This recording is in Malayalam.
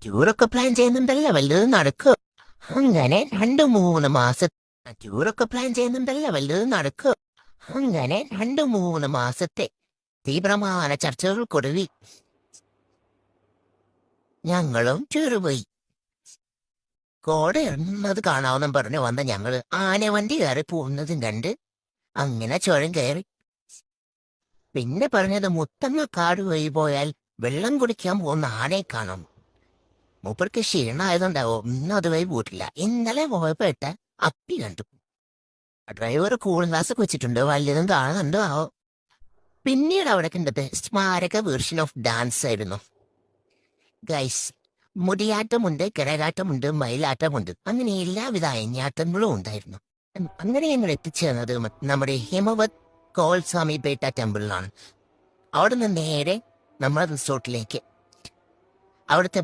ടൂറൊക്കെ പ്ലാൻ ചെയ്യുന്നുണ്ടല്ലോ വല്ലതും നടക്കോ? അങ്ങനെ 2-3 മാസം ടൂറൊക്കെ പ്ലാൻ ചെയ്യുന്നുണ്ടല്ലോ വല്ലതും നടക്കോ? അങ്ങനെ 2-3 മാസത്തെ തീവ്രമായ ചർച്ചകൾക്കൊടുവിൽ ഞങ്ങളും ടൂറ് പോയി. കോട ഇറങ്ങുന്നത് കാണാമെന്നും പറഞ്ഞു വന്ന ഞങ്ങള് ആനവണ്ടി കയറി പോകുന്നതും കണ്ട് അങ്ങനെ ചുരം കയറി. പിന്നെ പറഞ്ഞത് മുത്തങ്ങ കാട് വഴി പോയാൽ വെള്ളം കുടിക്കാൻ പോകുന്ന ആനയെ കാണും. മൂപ്പർക്ക് ക്ഷീണമായതുണ്ടാവോ ഇന്നും അതുവഴി പോയിട്ടില്ല. ഇന്നലെ പോയപ്പോ ഇട്ട അപ്പി കണ്ടു. ഡ്രൈവർ കൂൾ ഗ്ലാസ് വെച്ചിട്ടുണ്ട്, വല്ലതും കാണുന്നുണ്ടോ ആവോ. പിന്നീട് അവിടെ കണ്ടത് സ്മാരക വേർഷൻ ഓഫ് ഡാൻസ് ആയിരുന്നു. ഗൈസ്, മുടിയാട്ടമുണ്ട്, കരകാട്ടമുണ്ട്, മയിലാട്ടമുണ്ട്, അങ്ങനെ എല്ലാവിധ അയഞ്ഞാട്ടങ്ങളും ഉണ്ടായിരുന്നു. അങ്ങനെ ഞങ്ങൾ എത്തിച്ചേർന്നത് നമ്മുടെ ഹിമവത് കോൾസ്വാമി പേട്ട ടെമ്പിളിലാണ്. അവിടെ നിന്ന് നേരെ നമ്മുടെ റിസോർട്ടിലേക്ക്. അവിടുത്തെ